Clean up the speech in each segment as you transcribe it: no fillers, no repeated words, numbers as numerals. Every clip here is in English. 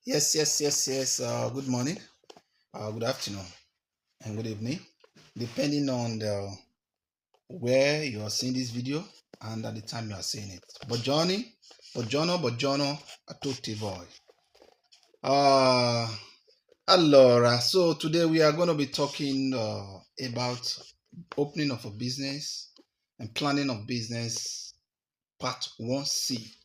Yes. Good morning, good afternoon, and good evening, depending on where you are seeing this video and at the time you are seeing it. Buongiorno a tutti voi. Uh, allora, so today we are going to be talking about opening of a business and planning of business, part 1C.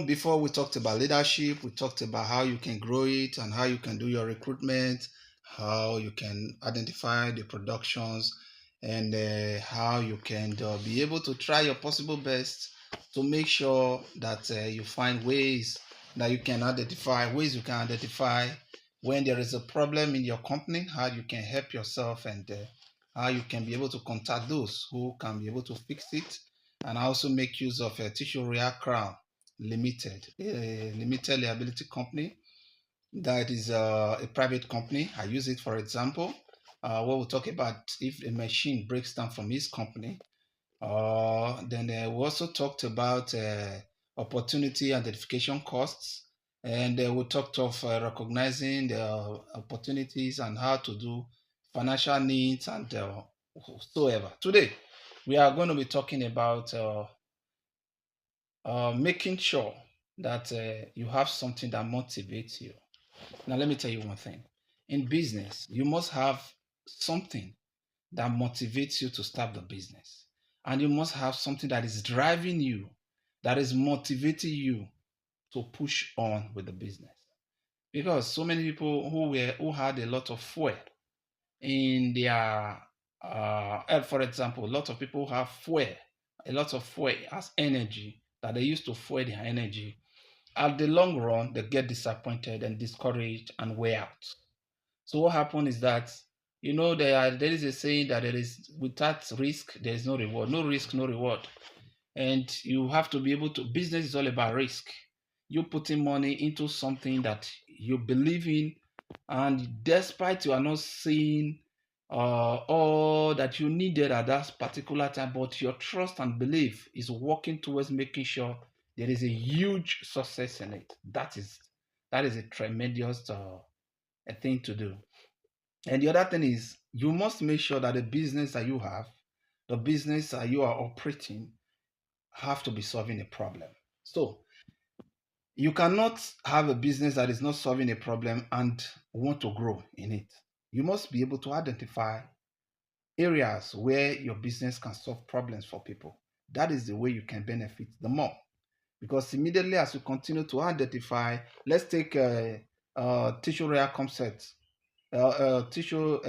Before we talked about leadership, we talked about how you can grow it and how you can do your recruitment, how you can identify the productions, and how you can be able to try your possible best to make sure that you find ways you can identify when there is a problem in your company, how you can help yourself, and how you can be able to contact those who can be able to fix it, and also make use of a Tissue Real Crown Limited, a limited liability company that is a private company. I use it for example. What we'll talk about if a machine breaks down from his company. Then we also talked about opportunity identification costs, and we talked of recognizing the opportunities and how to do financial needs and whatsoever. Today, we are going to be talking about making sure that you have something that motivates you. Now, let me tell you one thing. In business, you must have something that motivates you to start the business. And you must have something that is driving you, that is motivating you to push on with the business. Because so many people who had a lot of fuel in their for example, a lot of people have fuel, a lot of fuel as energy that they use to fuel their energy. At the long run, they get disappointed and discouraged and wear out. So what happened is that there is a saying that there is without risk there is no reward. No risk, no reward. And you have to be able to. Business is all about risk. You putting money into something that you believe in, and despite you are not seeing all that you needed at that particular time, but your trust and belief is working towards making sure there is a huge success in it. That is a tremendous a thing to do. And the other thing is you must make sure that the business that you have, the business that you are operating, have to be solving a problem. So you cannot have a business that is not solving a problem and want to grow in it. You must be able to identify areas where your business can solve problems for people. That is the way you can benefit the more. Because immediately as you continue to identify, let's take Tissue Royal Concept, Tissue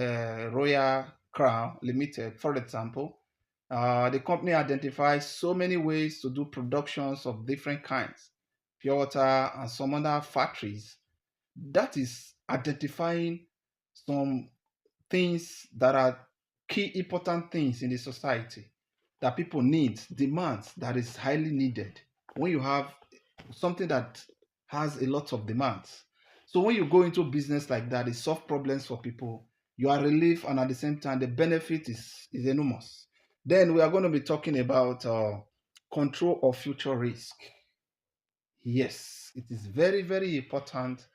Royal Crown Limited, for example. The company identifies so many ways to do productions of different kinds, pure water and some other factories. That is identifying some things that are key important things in the society that people need, demands that is highly needed. When you have something that has a lot of demands, so when you go into business like that, it solve problems for people. You are relieved, and at the same time, the benefit is enormous. Then we are going to be talking about control of future risk. Yes, it is very, very important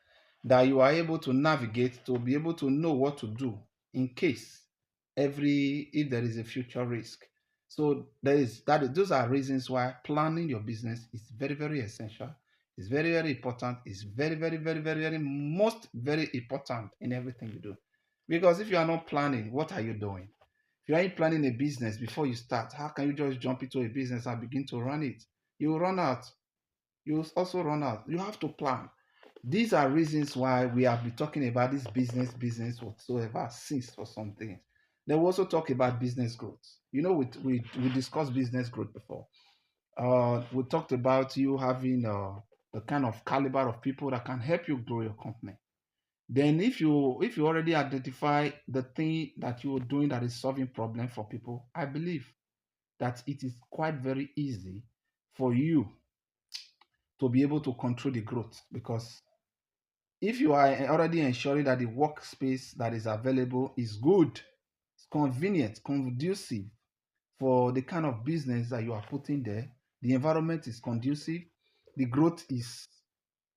that you are able to navigate to be able to know what to do in case if there is a future risk. So those are reasons why planning your business is very, very essential. It's very, very important. It's very, very, very, very, very most very important in everything you do. Because if you are not planning, what are you doing? If you ain't planning a business before you start, how can you just jump into a business and begin to run it? You will run out. You will also run out. You have to plan. These are reasons why we have been talking about this business whatsoever since for some things. Then we also talk about business growth. We discussed business growth before. We talked about you having the kind of caliber of people that can help you grow your company. Then if you already identify the thing that you're doing that is solving problem for people, I believe that it is quite very easy for you to be able to control the growth, because if you are already ensuring that the workspace that is available is good, it's convenient, conducive for the kind of business that you are putting there, the environment is conducive, the growth is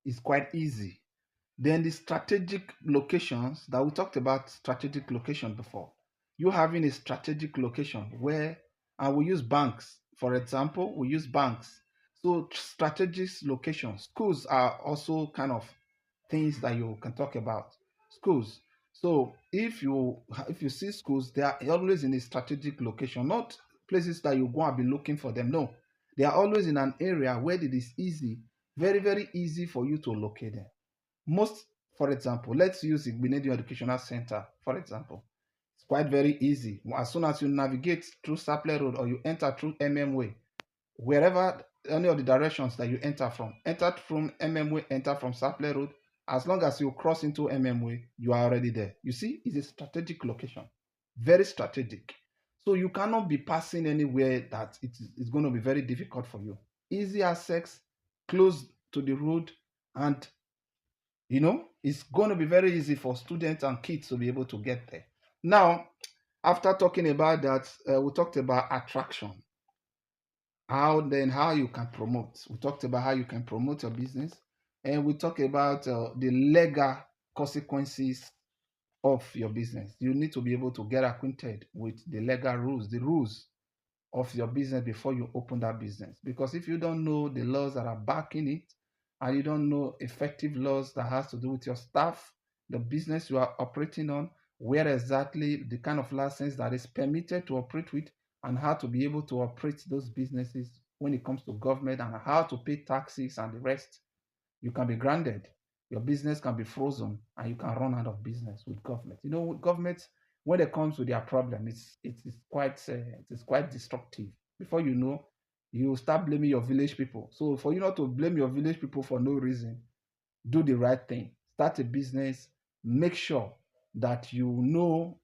is quite easy. Then the strategic locations that we talked about, strategic location before. You having a strategic location where, and we use banks, for example, we use banks. So strategic locations, schools are also kind of things that you can talk about. Schools. So if you see schools, they are always in a strategic location, not places that you go and be looking for them. No, they are always in an area where it is easy, very, very easy for you to locate them. Most, for example, let's use the Igbenedion Educational Center, for example. It's quite very easy. As soon as you navigate through Sapler Road or you enter through MM Way, wherever any of the directions that you enter from MM Way, enter from Sapler Road, as long as you cross into MM Way, you are already there. You see, it's a strategic location, very strategic. So you cannot be passing anywhere that it's going to be very difficult for you. Easy access, close to the road, and it's going to be very easy for students and kids to be able to get there. Now, after talking about that, we talked about attraction. How you can promote. We talked about how you can promote your business, and we talked about the legal consequences of your business. You need to be able to get acquainted with the legal rules, the rules of your business before you open that business. Because if you don't know the laws that are backing it, and you don't know effective laws that has to do with your staff, the business you are operating on, where exactly the kind of license that is permitted to operate with, and how to be able to operate those businesses when it comes to government, and how to pay taxes and the rest, you can be grounded. Your business can be frozen, and you can run out of business with government. With government, when it comes to their problem, it is quite destructive. Before you know, you start blaming your village people. So for you not to blame your village people for no reason, do the right thing. Start a business. Make sure that you know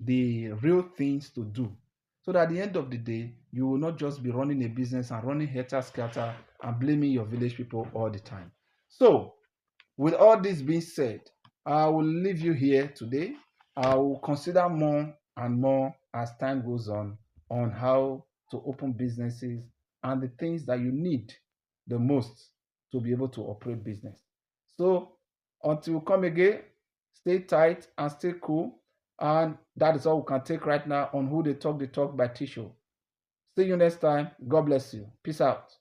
the real things to do, so that at the end of the day, you will not just be running a business and running helter skelter and blaming your village people all the time. So with all this being said, I will leave you here today. I will consider more and more as time goes on how to open businesses and the things that you need the most to be able to operate business. So until we come again, stay tight and stay cool. And that is all we can take right now on Who They Talk by Tisho. See you next time. God bless you. Peace out.